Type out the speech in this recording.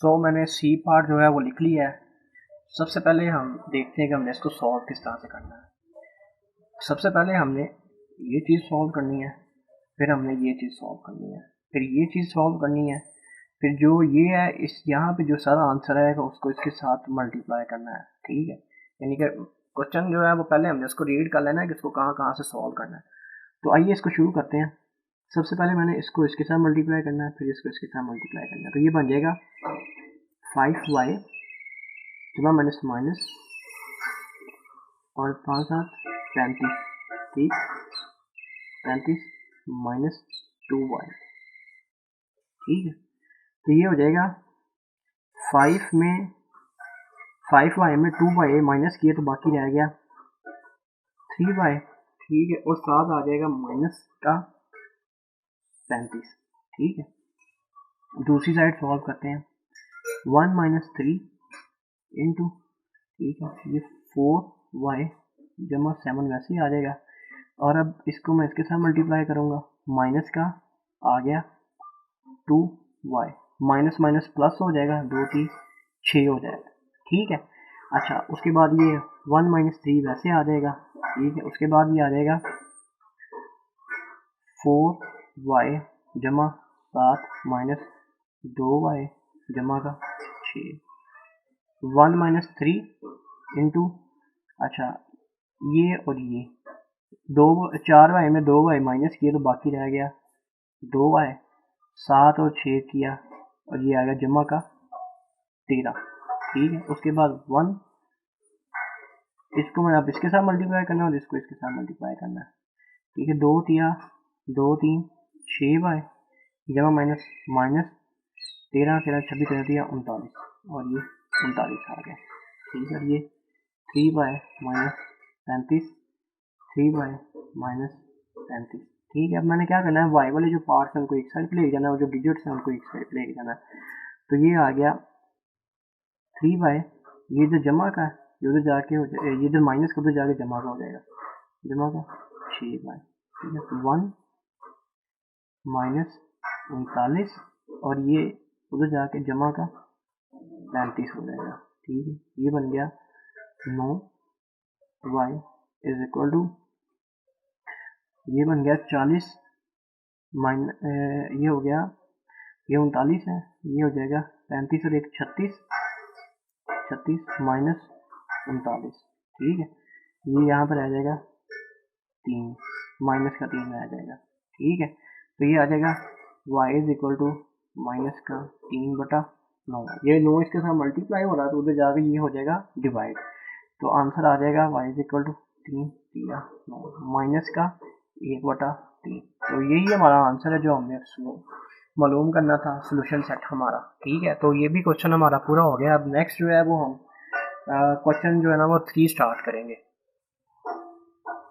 सो मैंने C part जो है वो लिख लिया है। सबसे पहले हम देखते हैं कि हमने इसको सॉल्व किस तरह से करना है। सबसे पहले हमने ये चीज़ सॉल्व करनी है, फिर हमने ये चीज़ सॉल्व करनी है, फिर ये चीज़ सॉल्व करनी है, फिर जो ये है इस यहाँ पे जो सारा आंसर आएगा उसको इसके साथ मल्टीप्लाई करना है। ठीक है, यानी कि क्वेश्चन जो है वो पहले हमने इसको रीड कर लेना है कि इसको कहाँ कहाँ से सॉल्व करना है। तो आइए इसको शुरू करते हैं। सबसे पहले मैंने इसको इसके साथ मल्टीप्लाई करना है, फिर इसको इसके साथ मल्टीप्लाई करना है। तो ये बन जाएगा 5y जमा माइनस माइनस और 5 7 35, ठीक, 35 माइनस 2y, ठीक है। तो ये हो जाएगा 5y में 2y माइनस किए तो बाकी रह गया 3y, ठीक है, और साथ आ जाएगा माइनस का 35, ठीक है। दूसरी साइड सॉल्व करते हैं। 1 माइनस 3 इंटू, ठीक है, ये 4y जमा 7 वैसे ही आ जाएगा। और अब इसको मैं इसके साथ मल्टीप्लाई करूँगा, माइनस का आ गया 2y, माइनस माइनस प्लस हो जाएगा, 2 3 6 हो जाएगा, ठीक है। अच्छा, उसके बाद ये 1 माइनस 3 वैसे आ जाएगा, ठीक है। उसके बाद ये आ जाएगा 4y जमा 7 माइनस 2y जमा का 6, 1 माइनस 3 इंटू, अच्छा ये और ये 4y में 2y माइनस किए तो बाकी रह गया 2y, 7 और 6 किया और ये आ गया जमा का 13, ठीक है। उसके बाद 1, इसको मैं अब इसके साथ मल्टीप्लाई करना है और इसको इसके साथ मल्टीप्लाई करना है, ठीक है। 2 3 6y जमा माइनस माइनस 13 13 26 13 39 और ये 39 आ गया, ठीक है। ये 3y माइनस 35, 3y माइनस 35, ठीक है। अब मैंने क्या करना है, y वाले जो पार्ट्स हैं उनको एक साइड पे लेके जाना है और जो डिजिट्स हैं उनको एक साइड पे लेके जाना है। तो ये आ गया 3y, ये जो जमा का है ये उधर जाके हो जाए, ये जो माइनस का उधर जाके जमा का हो जाएगा, जमा का 6y, ठीक है। 1 माइनस 39 और ये उधर जाके जमा का 35 हो जाएगा, ठीक है। ये बन गया 9y इज इक्वल टू, ये बन गया 40 ये हो गया, ये 39 है, ये हो जाएगा 35 और एक 36 माइनस 39, ठीक है। ये यहाँ पर आ जाएगा 3, माइनस का 3 आ जाएगा, ठीक है। तो ये आ जाएगा y is equal to minus का 3/9, ये 9 इसके साथ मल्टीप्लाई हो रहा है तो उधर जाके ये हो जाएगा डिवाइड, तो आंसर आ जाएगा y is equal to 3 3 9 minus का 1/3। तो यही हमारा आंसर है जो हमने मालूम करना था, सोल्यूशन सेट हमारा, ठीक है। तो ये भी क्वेश्चन हमारा पूरा हो गया। अब नेक्स्ट जो है वो हम क्वेश्चन जो है ना वो 3 स्टार्ट करेंगे।